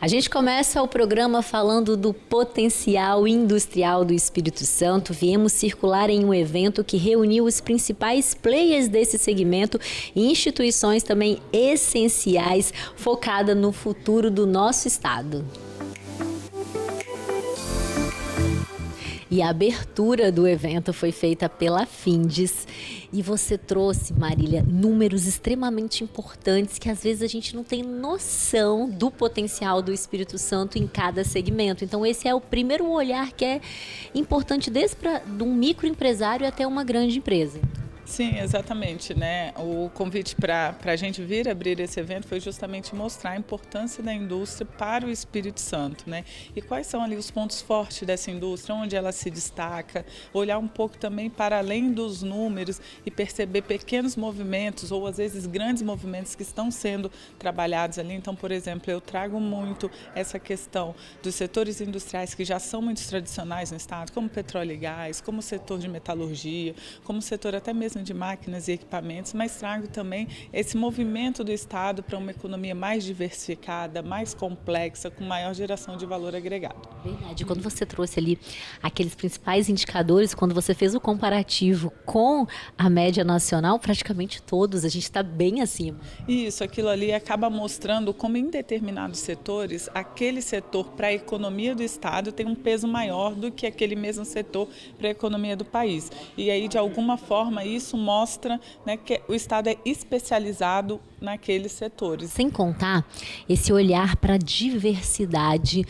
A gente começa o programa falando do potencial industrial do Espírito Santo. Viemos circular em um evento que reuniu os principais players desse segmento e instituições também essenciais, focada no futuro do nosso estado. E a abertura do evento foi feita pela Findes. E você trouxe, Marília, números extremamente importantes que às vezes a gente não tem noção do potencial do Espírito Santo em cada segmento. Então esse é o primeiro olhar que é importante desde de um microempresário até uma grande empresa. Sim, exatamente, né? O convite para a gente vir abrir esse evento foi justamente mostrar a importância da indústria para o Espírito Santo, né? E quais são ali os pontos fortes dessa indústria, onde ela se destaca, olhar um pouco também para além dos números e perceber pequenos movimentos ou às vezes grandes movimentos que estão sendo trabalhados ali. Então, por exemplo, eu trago muito essa questão dos setores industriais que já são muito tradicionais no estado, como petróleo e gás, como o setor de metalurgia, como o setor até mesmo de máquinas e equipamentos, mas trago também esse movimento do Estado para uma economia mais diversificada, mais complexa, com maior geração de valor agregado. Verdade. Quando você trouxe ali aqueles principais indicadores, quando você fez o comparativo com a média nacional, praticamente todos, a gente está bem acima. Isso, aquilo ali acaba mostrando como em determinados setores, aquele setor para a economia do Estado tem um peso maior do que aquele mesmo setor para a economia do país. E aí, de alguma forma, isso mostra, né, que o Estado é especializado naqueles setores. Sem contar esse olhar para a diversidade,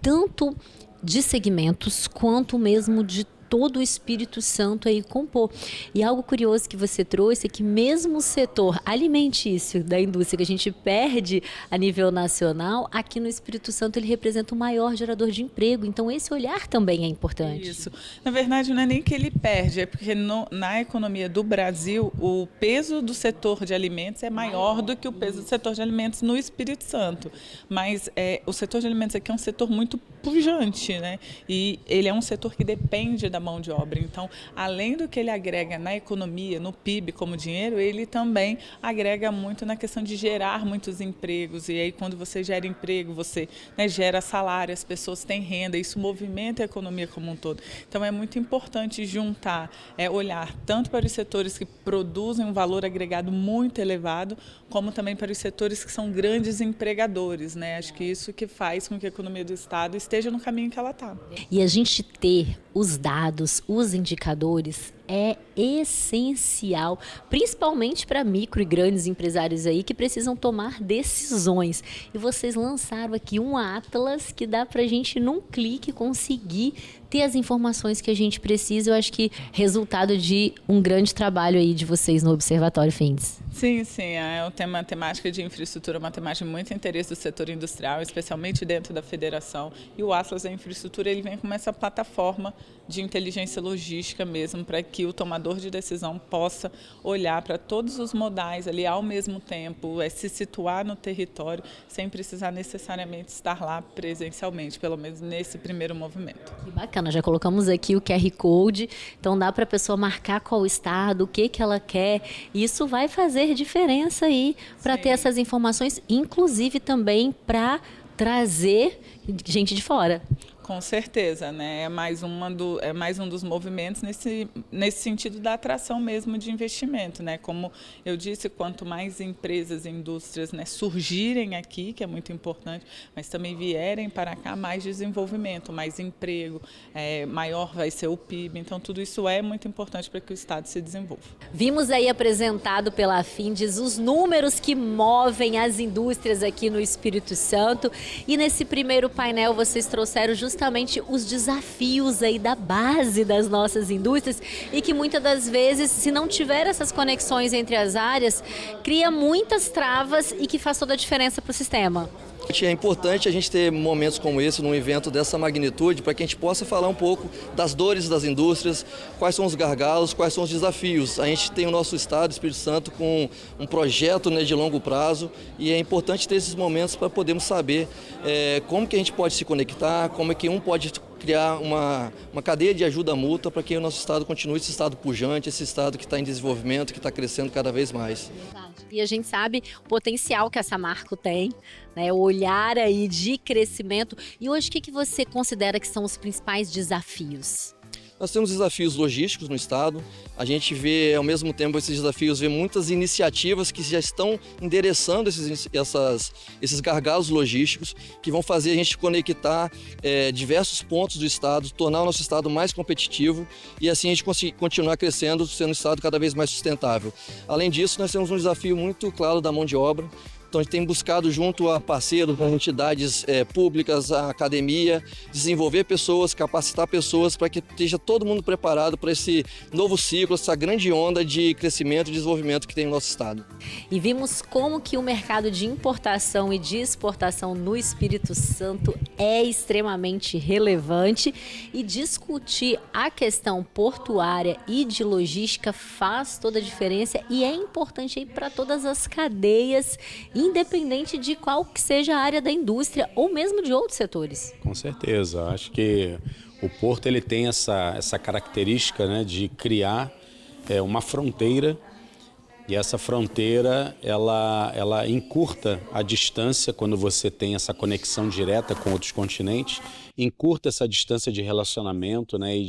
tanto de segmentos quanto mesmo de todo o Espírito Santo aí compor. E algo curioso que você trouxe é que mesmo o setor alimentício da indústria que a gente perde a nível nacional, aqui no Espírito Santo ele representa o maior gerador de emprego. Então esse olhar também é importante. Isso. Na verdade, não é nem que ele perde, é porque na economia do Brasil, o peso do setor de alimentos é maior do que o peso do setor de alimentos no Espírito Santo. Mas o setor de alimentos aqui é um setor muito pujante, né? E ele é um setor que depende da mão de obra. Então, além do que ele agrega na economia, no PIB como dinheiro, ele também agrega muito na questão de gerar muitos empregos. E aí, quando você gera emprego, você, né, gera salário, as pessoas têm renda, isso movimenta a economia como um todo. Então, é muito importante juntar, olhar tanto para os setores que produzem um valor agregado muito elevado, como também para os setores que são grandes empregadores, né? Acho que isso que faz com que a economia do Estado esteja no caminho que ela está. E a gente ter os dados, os indicadores é essencial, principalmente para micro e grandes empresários aí que precisam tomar decisões. E vocês lançaram aqui um atlas que dá para a gente, num clique, conseguir ter as informações que a gente precisa. Eu acho que resultado de um grande trabalho aí de vocês no Observatório Findes. Sim, é o tema temática de infraestrutura, uma temática de muito interesse do setor industrial, especialmente dentro da federação. E o Atlas da Infraestrutura, ele vem com essa plataforma de inteligência logística mesmo, para que o tomador de decisão possa olhar para todos os modais ali ao mesmo tempo, se situar no território, sem precisar necessariamente estar lá presencialmente, pelo menos nesse primeiro movimento. Que bacana, já colocamos aqui o QR Code, então dá para a pessoa marcar qual estado, o que ela quer, e isso vai fazer diferença aí para ter essas informações, inclusive também para trazer gente de fora. Com certeza, né? É mais um dos movimentos nesse sentido da atração mesmo de investimento, né? Como eu disse, quanto mais empresas e indústrias, né, surgirem aqui, que é muito importante, mas também vierem para cá, mais desenvolvimento, mais emprego, maior vai ser o PIB. Então, tudo isso é muito importante para que o Estado se desenvolva. Vimos aí apresentado pela Findes os números que movem as indústrias aqui no Espírito Santo. E nesse primeiro painel vocês trouxeram justamente os desafios aí da base das nossas indústrias e que muitas das vezes, se não tiver essas conexões entre as áreas, cria muitas travas e que faz toda a diferença para o sistema. É importante a gente ter momentos como esse, num evento dessa magnitude, para que a gente possa falar um pouco das dores das indústrias, quais são os gargalos, quais são os desafios. A gente tem o nosso estado, Espírito Santo, com um projeto, né, de longo prazo, e é importante ter esses momentos para podermos saber como que a gente pode se conectar, como é que um pode criar uma cadeia de ajuda mútua para que o nosso estado continue esse estado pujante, esse estado que está em desenvolvimento, que está crescendo cada vez mais. E a gente sabe o potencial que a Samarco tem, né? O olhar aí de crescimento. E hoje, o que você considera que são os principais desafios? Nós temos desafios logísticos no estado, a gente vê ao mesmo tempo esses desafios, vê muitas iniciativas que já estão endereçando esses gargalos logísticos, que vão fazer a gente conectar diversos pontos do estado, tornar o nosso estado mais competitivo e assim a gente conseguir continuar crescendo, sendo um estado cada vez mais sustentável. Além disso, nós temos um desafio muito claro da mão de obra. Então a gente tem buscado junto a parceiros, a entidades públicas, a academia, desenvolver pessoas, capacitar pessoas para que esteja todo mundo preparado para esse novo ciclo, essa grande onda de crescimento e desenvolvimento que tem no nosso estado. E vimos como que o mercado de importação e de exportação no Espírito Santo é extremamente relevante e discutir a questão portuária e de logística faz toda a diferença e é importante aí para todas as cadeias, independente de qual que seja a área da indústria ou mesmo de outros setores. Com certeza, acho que o porto ele tem essa característica, né, de criar uma fronteira e essa fronteira ela encurta a distância quando você tem essa conexão direta com outros continentes, encurta essa distância de relacionamento, né, e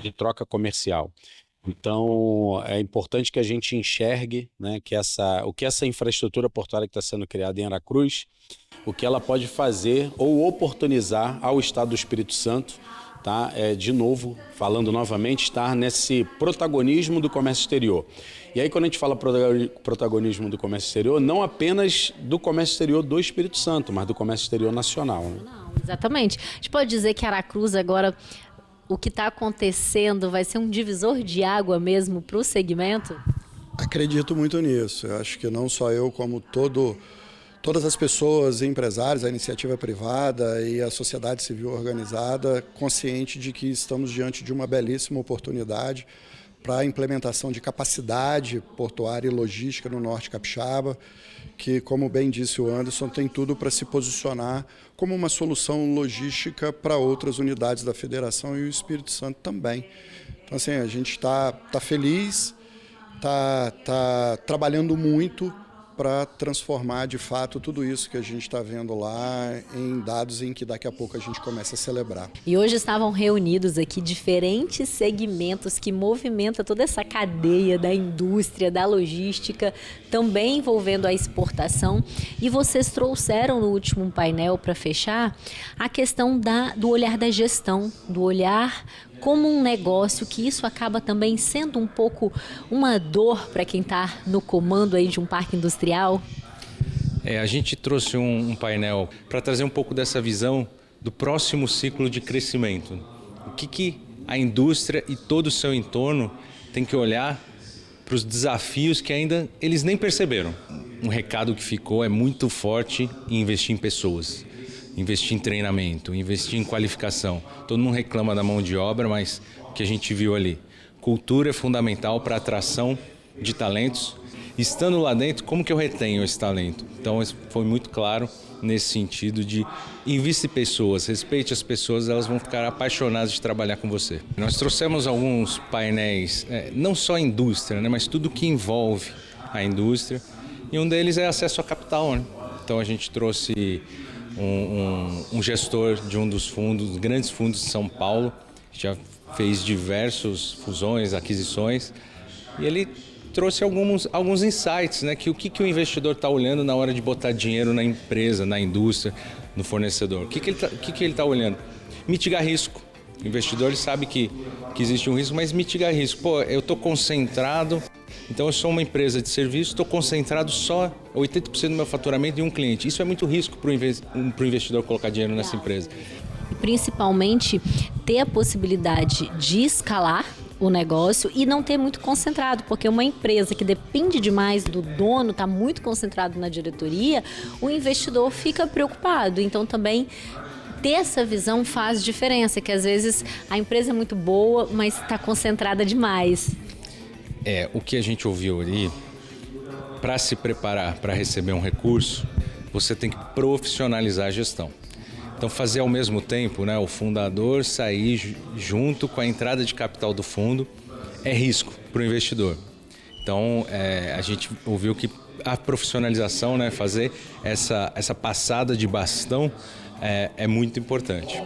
de troca comercial. Então, é importante que a gente enxergue, né, que o que essa infraestrutura portuária que está sendo criada em Aracruz, o que ela pode fazer ou oportunizar ao Estado do Espírito Santo, tá? De novo, falando novamente, estar nesse protagonismo do comércio exterior. E aí, quando a gente fala protagonismo do comércio exterior, não apenas do comércio exterior do Espírito Santo, mas do comércio exterior nacional. Né? Não, exatamente. A gente pode dizer que Aracruz agora, o que está acontecendo vai ser um divisor de água mesmo para o segmento? Acredito muito nisso. Eu acho que não só eu, como todas as pessoas, empresários, a iniciativa privada e a sociedade civil organizada, consciente de que estamos diante de uma belíssima oportunidade para a implementação de capacidade portuária e logística no Norte Capixaba, que, como bem disse o Anderson, tem tudo para se posicionar como uma solução logística para outras unidades da Federação e o Espírito Santo também. Então, assim, a gente está feliz, está trabalhando muito para transformar, de fato, tudo isso que a gente está vendo lá em dados em que daqui a pouco a gente começa a celebrar. E hoje estavam reunidos aqui diferentes segmentos que movimentam toda essa cadeia da indústria, da logística, também envolvendo a exportação. E vocês trouxeram no último painel, para fechar, a questão do olhar da gestão, do olhar como um negócio, que isso acaba também sendo um pouco uma dor para quem está no comando aí de um parque industrial? A gente trouxe um painel para trazer um pouco dessa visão do próximo ciclo de crescimento. O que a indústria e todo o seu entorno tem que olhar para os desafios que ainda eles nem perceberam. Um recado que ficou é muito forte em investir em pessoas. Investir em treinamento, investir em qualificação. Todo mundo reclama da mão de obra, mas o que a gente viu ali, cultura é fundamental para a atração de talentos. Estando lá dentro, como que eu retenho esse talento? Então, foi muito claro nesse sentido de invista em pessoas, respeite as pessoas, elas vão ficar apaixonadas de trabalhar com você. Nós trouxemos alguns painéis, não só a indústria, né, mas tudo que envolve a indústria, e um deles é acesso a capital. Né? Então, a gente trouxe um gestor de um dos grandes fundos de São Paulo, que já fez diversas fusões, aquisições, e ele trouxe alguns insights, né, que o que o investidor está olhando na hora de botar dinheiro na empresa, na indústria, no fornecedor. O que ele está olhando? Mitigar risco. O investidor ele sabe que existe um risco, mas mitigar risco. Pô, eu estou concentrado, então eu sou uma empresa de serviço, estou concentrado só 80% do meu faturamento em um cliente. Isso é muito risco para o investidor colocar dinheiro nessa empresa. Principalmente ter a possibilidade de escalar o negócio e não ter muito concentrado, porque uma empresa que depende demais do dono, está muito concentrado na diretoria, o investidor fica preocupado. Então também ter essa visão faz diferença, que às vezes a empresa é muito boa, mas está concentrada demais. O que a gente ouviu ali, para se preparar para receber um recurso, você tem que profissionalizar a gestão. Então, fazer ao mesmo tempo, né, o fundador sair junto com a entrada de capital do fundo é risco para o investidor. Então, a gente ouviu que a profissionalização, né, fazer essa passada de bastão é muito importante.